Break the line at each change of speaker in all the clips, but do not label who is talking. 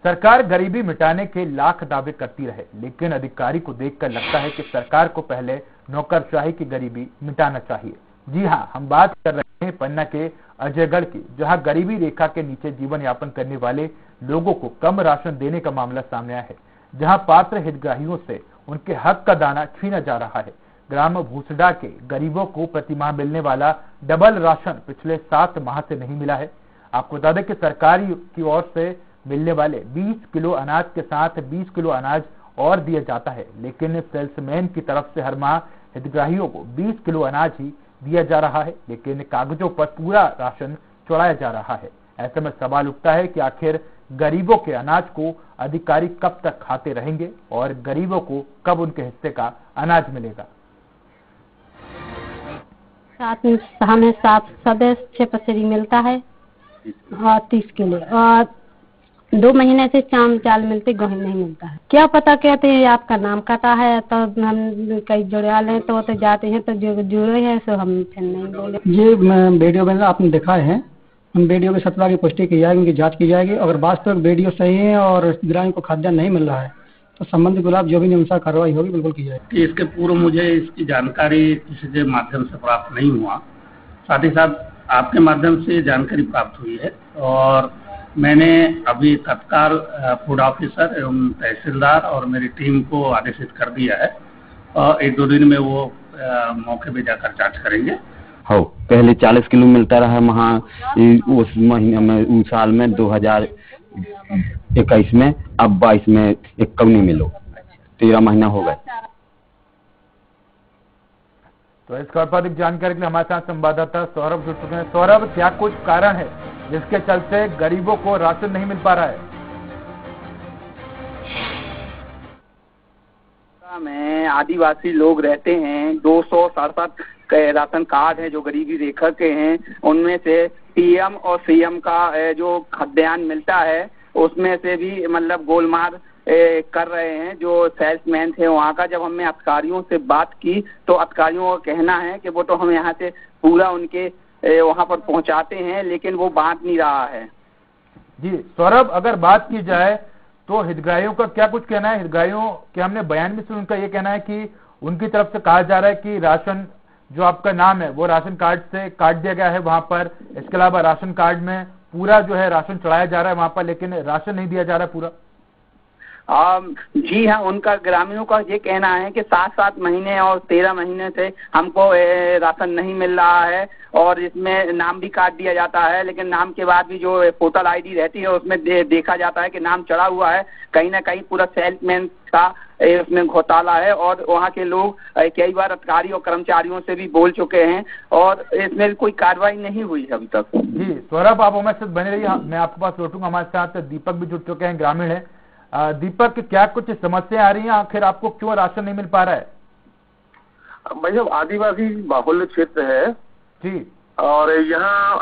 सरकार गरीबी मिटाने के लाख दावे करती रहे, लेकिन अधिकारी को देखकर लगता है कि सरकार को पहले नौकरशाही की गरीबी मिटाना चाहिए। जी हां, हम बात कर रहे हैं पन्ना के अजयगढ़ की, जहां गरीबी रेखा के नीचे जीवन यापन करने वाले लोगों को कम राशन देने का मामला सामने आया है, जहां पात्र हितग्राहियों से उनके हक का दाना छीना जा रहा है। ग्राम भूसडा के गरीबों को प्रतिमाह मिलने वाला डबल राशन पिछले 7 माह से नहीं मिला है। आपको बता दें कि सरकार की ओर से मिलने वाले 20 किलो अनाज के साथ 20 किलो अनाज और दिया जाता है, लेकिन सेल्समैन की तरफ से हर माह हितग्राहियों को 20 किलो अनाज ही दिया जा रहा है, लेकिन कागजों पर पूरा राशन चढ़ाया जा रहा है। ऐसे में सवाल उठता है कि आखिर गरीबों के अनाज को अधिकारी कब तक खाते रहेंगे और गरीबों को कब उनके हिस्से का अनाज मिलेगा।
हमें 7 सदस्य 6 पसेरी मिलता है और 30 किलो, और 2 महीने से चाल मिलते, गेहूं नहीं मिलता है। क्या पता कहते हैं आपका नाम कटा है, तो हम कई जुड़ाल हैं तो जाते हैं तो जो जुड़े हैं सो हम फिर नहीं बोले।
ये वीडियो में आपने दिखाए हैं, उन वीडियो की सत्यता की पुष्टि की जाएगी, उनकी जांच की जाएगी। अगर वास्तविक वीडियो सही है और हितग्राहियों को खाद्यान्न नहीं मिल रहा है तो संबंधित गुलाब जो भी अनुसार कार्रवाई होगी बिल्कुल की जाएगी।
इसके पूर्व मुझे इसकी जानकारी किसी के माध्यम से प्राप्त नहीं हुआ, साथ ही साथ आपके माध्यम से जानकारी प्राप्त हुई है और मैंने अभी तत्काल फूड ऑफिसर एवं तहसीलदार और मेरी टीम को आदेशित कर दिया है और 1-2 दिन में वो मौके पे जाकर जांच करेंगे।
हो पहले 40 किलो मिलता रहा वहाँ उस महीने में, उस साल में 2021 में, अब 22 में एक कम नहीं मिलो, 13 महीना हो गए।
तो इस पर अधिक जानकारी के लिए हमारे साथ संवाददाता सौरभ जुड़ चुके हैं। सौरभ, क्या कुछ कारण है जिसके चलते गरीबों को राशन नहीं मिल पा रहा है?
में आदिवासी लोग रहते हैं, 267 राशन कार्ड है जो गरीबी रेखा के हैं, उनमें से पीएम और सीएम का जो खाद्यान्न मिलता है उसमें से भी मतलब गोलमाल कर रहे हैं जो सेल्समैन थे वहाँ का। जब हमने अधिकारियों से बात की तो अधिकारियों का कहना है कि वो तो हम यहाँ से पूरा उनके वहाँ पर पहुँचाते हैं, लेकिन वो बांट नहीं रहा है।
जी सौरभ, अगर बात की जाए तो हितग्राहियों का क्या कुछ कहना है? हितग्राहियों के हमने बयान भी सुना, उनका ये कहना है कि उनकी तरफ से कहा जा रहा है कि राशन जो आपका नाम है वो राशन कार्ड से काट दिया गया है वहां पर। इसके अलावा राशन कार्ड में पूरा जो है राशन चढ़ाया जा रहा है वहां पर, लेकिन राशन नहीं दिया जा रहा है पूरा।
जी हाँ, उनका ग्रामीणों का ये कहना है कि 7 महीने और 13 महीने से हमको राशन नहीं मिल रहा है और इसमें नाम भी काट दिया जाता है, लेकिन नाम के बाद भी जो पोर्टल आईडी रहती है उसमें देखा जाता है कि नाम चढ़ा हुआ है। कहीं ना कहीं पूरा सेल्समैन का उसमें घोटाला है और वहाँ के लोग कई बार अधिकारी और कर्मचारियों से भी बोल चुके हैं और इसमें कोई कार्रवाई नहीं हुई है अभी तक।
जी सौरभ, आप हमारे साथ बने रहिए, मैं आपके पास लौटूंगा। हमारे साथ दीपक भी जुड़ चुके हैं, ग्रामीण है। दीपक, क्या कुछ समस्या आ रही है? आखिर आपको क्यों राशन नहीं मिल पा रहा है?
भाई साहब, आदिवासी बाहुल्य क्षेत्र है
जी, और
यहाँ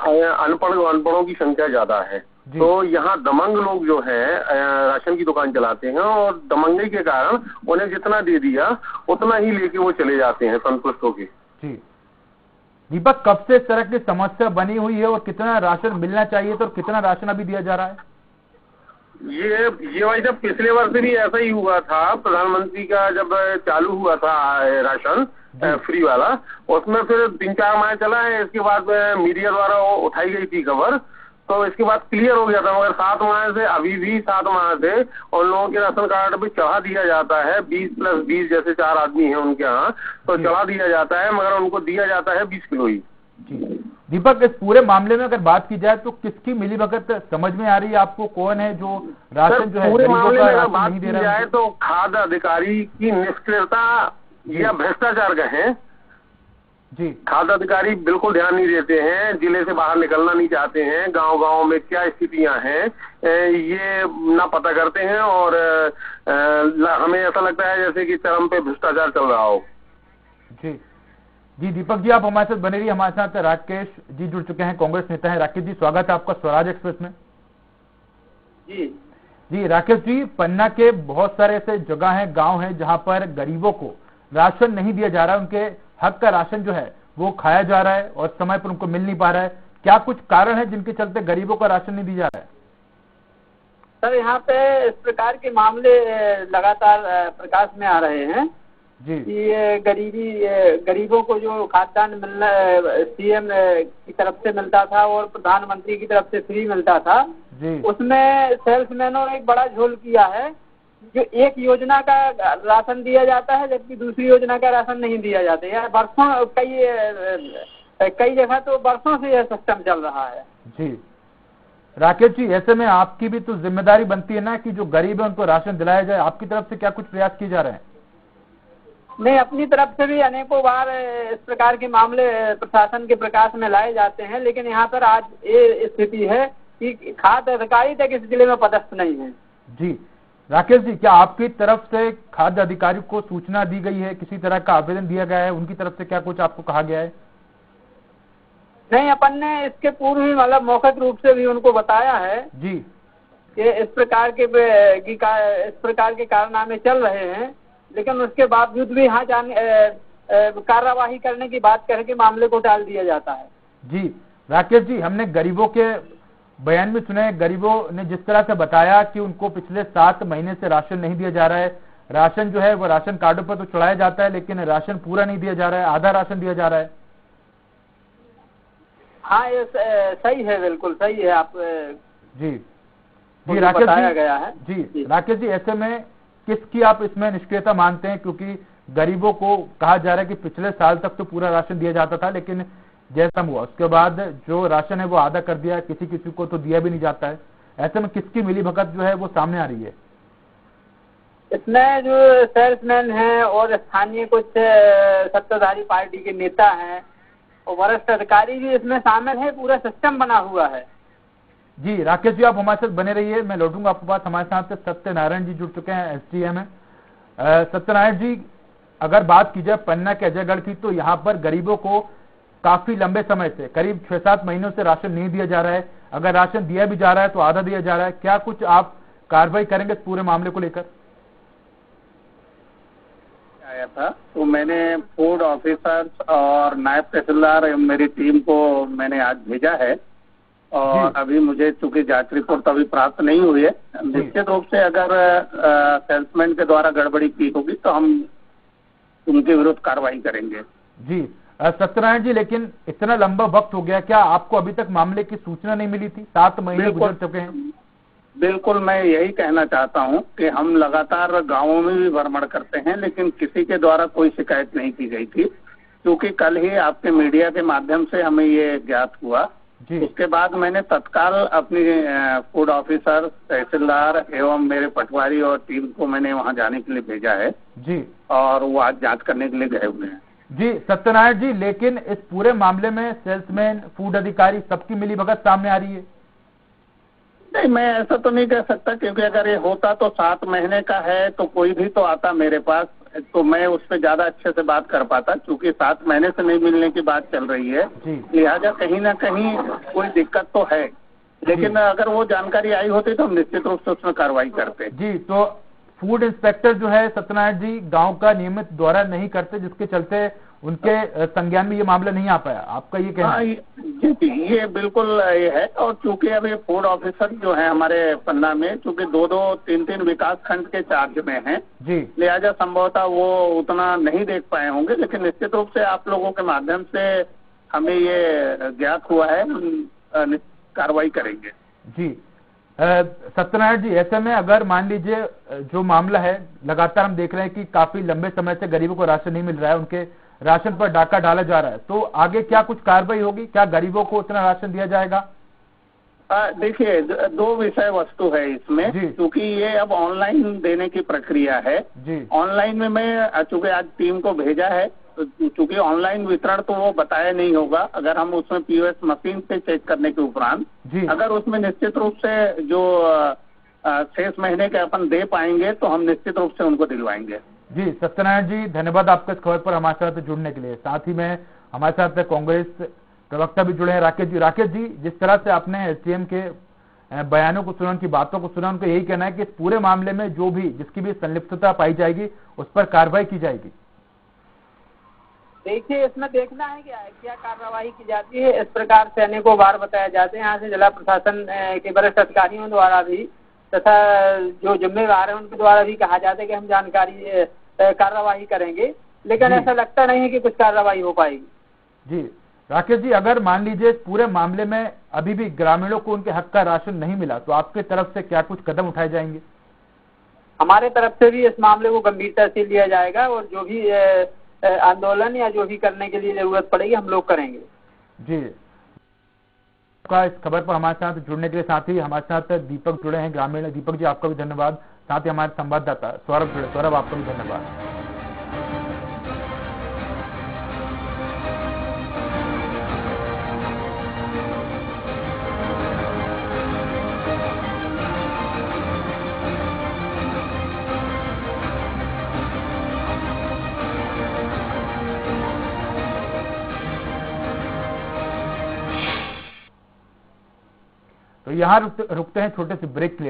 अनपढ़ों की संख्या ज्यादा है, तो यहाँ दमंग लोग जो है राशन की दुकान चलाते हैं और दमंगई के कारण उन्हें जितना दे दिया उतना ही लेके वो चले जाते हैं संतुष्ट होके।
जी दीपक, कब से इस तरह की समस्या बनी हुई है और कितना राशन मिलना चाहिए तो कितना राशन अभी दिया जा रहा है?
ये भाई साहब, पिछले वर्ष भी ऐसा ही हुआ था। प्रधानमंत्री का जब चालू हुआ था राशन फ्री वाला, उसमें फिर 3-4 माह चला है। इसके बाद मीडिया द्वारा उठाई गई थी खबर, तो इसके बाद क्लियर हो गया था। मगर 7 माह से अभी भी 7 माह से उन लोगों के राशन कार्ड भी चढ़ा दिया जाता है। 20+20 जैसे 4 आदमी हैं उनके यहाँ, तो चढ़ा दिया जाता है, मगर उनको दिया जाता है 20 किलो ही।
दीपक, इस पूरे मामले में अगर बात की जाए तो किसकी मिलीभगत समझ में आ रही है आपको? कौन है जो राशन जो है
पूरे मामले में अगर बात
नहीं
की
दे रहा
जाए तो खाद्य अधिकारी की निष्क्रियता या भ्रष्टाचार कहें
जी।
खाद्य अधिकारी बिल्कुल ध्यान नहीं देते हैं, जिले से बाहर निकलना नहीं चाहते हैं, गांव-गांव में क्या स्थितियां हैं ये ना पता करते हैं और हमें ऐसा लगता है जैसे कि चरम पे भ्रष्टाचार चल रहा हो।
जी दीपक जी, आप हमारे साथ बने रहिए। हमारे साथ राकेश जी जुड़ चुके हैं, कांग्रेस नेता है। राकेश जी, स्वागत है आपका स्वराज एक्सप्रेस में। जी राकेश जी, पन्ना के बहुत सारे ऐसे जगह हैं, गांव हैं जहां पर गरीबों को राशन नहीं दिया जा रहा है, उनके हक का राशन जो है वो खाया जा रहा है और समय पर उनको मिल नहीं पा रहा है। क्या कुछ कारण है जिनके चलते गरीबों का राशन नहीं दिया जा रहा है?
सर यहाँ पे इस प्रकार के मामले लगातार प्रकाश में आ रहे हैं
जी
कि ये गरीबों को जो खाद्यान्न मिलना सीएम की तरफ से मिलता था और प्रधानमंत्री की तरफ से फ्री मिलता था,
जी
उसमें सेल्समैनों ने एक बड़ा झोल किया है। जो एक योजना का राशन दिया जाता है जबकि दूसरी योजना का राशन नहीं दिया जाता है। बरसों कई जगह तो बरसों से यह सिस्टम चल रहा है।
जी राकेश जी, ऐसे में आपकी भी तो जिम्मेदारी बनती है ना कि जो गरीब है उनको राशन दिलाया जाए। आपकी तरफ से क्या कुछ प्रयास किए जा रहे हैं?
नहीं, अपनी तरफ से भी अनेकों बार इस प्रकार के मामले प्रशासन के प्रकाश में लाए जाते हैं, लेकिन यहाँ पर आज ये स्थिति है कि खाद्य अधिकारी तक इस जिले में पदस्थ नहीं है।
जी राकेश जी, क्या आपकी तरफ से खाद्य अधिकारी को सूचना दी गई है, किसी तरह का आवेदन दिया गया है, उनकी तरफ से क्या कुछ आपको कहा गया है?
नहीं, अपन ने इसके पूर्व ही मतलब मौखिक रूप से भी उनको बताया है
जी
कि इस प्रकार के कारनामे चल रहे हैं, लेकिन उसके बावजूद भी यहाँ कार्यवाही करने की बात करके मामले को टाल दिया जाता है।
जी राकेश जी, हमने गरीबों के बयान में सुने, गरीबों ने जिस तरह से बताया कि उनको पिछले 7 महीने से राशन नहीं दिया जा रहा है। राशन जो है वो राशन कार्डों पर तो चढ़ाया जाता है, लेकिन राशन पूरा नहीं दिया जा रहा है, आधा राशन दिया जा रहा है।
हाँ, ये सही है, बिल्कुल सही है। आप
जी जी राकेश
बताया गया है।
जी राकेश जी, ऐसे में किसकी आप इसमें निष्क्रियता मानते हैं? क्योंकि गरीबों को कहा जा रहा है कि पिछले साल तक तो पूरा राशन दिया जाता था, लेकिन जैसा हुआ उसके बाद जो राशन है वो आधा कर दिया, किसी किसी को तो दिया भी नहीं जाता है। ऐसे में किसकी मिलीभगत जो है वो सामने आ रही है?
इसमें जो सेल्समैन हैं और स्थानीय कुछ सत्ताधारी पार्टी के नेता हैं और वरिष्ठ अधिकारी भी इसमें शामिल है। पूरा सिस्टम बना हुआ है।
जी राकेश जी, आप हमारे साथ बने रहिए, मैं लौटूंगा आपके पास। हमारे साथ सत्यनारायण जी जुड़ चुके हैं, एसडीएम है। सत्यनारायण जी, अगर बात की जाए पन्ना के अजयगढ़ की, तो यहाँ पर गरीबों को काफी लंबे समय से, करीब 6-7 महीनों से राशन नहीं दिया जा रहा है। अगर राशन दिया भी जा रहा है तो आधा दिया जा रहा है। क्या कुछ आप कार्रवाई करेंगे इस पूरे मामले को लेकर?
आया था तो मैंने फूड ऑफिसर्स और नायब तहसीलदार एवं मेरी टीम को मैंने आज भेजा है, और अभी मुझे चूंकि जांच रिपोर्ट अभी प्राप्त नहीं हुई है, निश्चित रूप से अगर सेल्समैन के द्वारा गड़बड़ी की होगी तो हम उनके विरुद्ध कार्रवाई करेंगे।
जी सत्यनारायण जी, लेकिन इतना लंबा वक्त हो गया, क्या आपको अभी तक मामले की सूचना नहीं मिली थी? 7 महीने गुजर चुके हैं।
बिल्कुल, मैं यही कहना चाहता हूं कि हम लगातार गांवों में भी भ्रमण करते हैं, लेकिन किसी के द्वारा कोई शिकायत नहीं की गई थी। क्योंकि कल ही आपके मीडिया के माध्यम से हमें ये ज्ञात हुआ, उसके बाद मैंने तत्काल अपनी फूड ऑफिसर, तहसीलदार एवं मेरे पटवारी और टीम को मैंने वहां जाने के लिए भेजा है
जी, और
वो आज जांच करने के लिए गए हुए हैं।
जी सत्यनारायण जी, लेकिन इस पूरे मामले में सेल्समैन, फूड अधिकारी सबकी मिलीभगत सामने आ रही है?
नहीं, मैं ऐसा तो नहीं कह सकता, क्योंकि अगर ये होता तो 7 महीने का है तो कोई भी तो आता मेरे पास, तो मैं उस पर ज्यादा अच्छे से बात कर पाता। क्योंकि 7 महीने से नहीं मिलने की बात चल रही है, लिहाजा कहीं ना कहीं कोई दिक्कत तो है। लेकिन अगर वो जानकारी आई होती तो हम निश्चित रूप से उसमें कार्रवाई करते।
जी, तो फूड इंस्पेक्टर जो है सत्यनारायण जी गांव का नियमित दौरा नहीं करते, जिसके चलते उनके संज्ञान में ये मामला नहीं आ पाया, आपका ये कहना है?
जी, ये बिल्कुल ये है। और चूंकि अभी फूड ऑफिसर जो है हमारे पन्ना में, चूंकि 2-2, 3-3 विकास खंड के चार्ज में हैं, लिहाजा संभवतः वो उतना नहीं देख पाए होंगे। लेकिन निश्चित रूप से आप लोगों के माध्यम से हमें ये ज्ञात हुआ है, कार्रवाई करेंगे।
जी सत्यनारायण जी, ऐसे में अगर मान लीजिए जो मामला है, लगातार हम देख रहे हैं कि काफी लंबे समय से गरीबों को राशन नहीं मिल रहा है, उनके राशन पर डाका डाला जा रहा है, तो आगे क्या कुछ कार्रवाई होगी? क्या गरीबों को उतना राशन दिया जाएगा?
देखिए, 2 विषय वस्तु है इसमें, क्योंकि ये अब ऑनलाइन देने की प्रक्रिया है। ऑनलाइन में मैं चूंकि आज टीम को भेजा है, चूंकि ऑनलाइन वितरण तो वो बताया नहीं होगा। अगर हम उसमें पीओएस मशीन से चेक करने के उपरांत अगर उसमें निश्चित रूप से जो शेष महीने के अपन दे पाएंगे तो हम निश्चित रूप से उनको दिलवाएंगे।
जी सत्यनारायण जी, धन्यवाद आपका इस खबर पर हमारे साथ जुड़ने के लिए। साथ ही में हमारे साथ कांग्रेस प्रवक्ता भी जुड़े हैं, राकेश जी। राकेश जी, जिस तरह से आपने एसडीएम के बयानों को सुना, उनकी बातों को सुना, उनको यही कहना है कि इस पूरे मामले में जो भी जिसकी भी संलिप्तता पाई जाएगी उस पर कार्रवाई की जाएगी।
देखिए, इसमें देखना है क्या कार्रवाई की जाती है। इस प्रकार से अनेकों बार बताया जाते हैं यहाँ से जिला प्रशासन के वरिष्ठ अधिकारियों द्वारा भी तथा जो जिम्मेदार है उनके द्वारा भी कहा जाता है कि हम जानकारी कार्रवाई करेंगे, लेकिन ऐसा लगता नहीं है कि कुछ कार्रवाई हो पाएगी।
जी राकेश जी, अगर मान लीजिए पूरे मामले में अभी भी ग्रामीणों को उनके हक का राशन नहीं मिला तो आपके तरफ से क्या कुछ कदम उठाए जाएंगे?
हमारे तरफ से भी इस मामले को गंभीरता से लिया जाएगा और जो भी आंदोलन या जो भी करने के लिए जरूरत पड़ेगी हम लोग करेंगे।
जी, का इस खबर पर हमारे साथ जुड़ने के लिए, साथ ही हमारे साथ दीपक जुड़े हैं ग्रामीण। दीपक जी आपका भी धन्यवाद। साथ ही हमारे संवाददाता सौरभ जुड़े। सौरभ आपका भी धन्यवाद। तो यहाँ रुकते हैं छोटे से ब्रेक के लिए।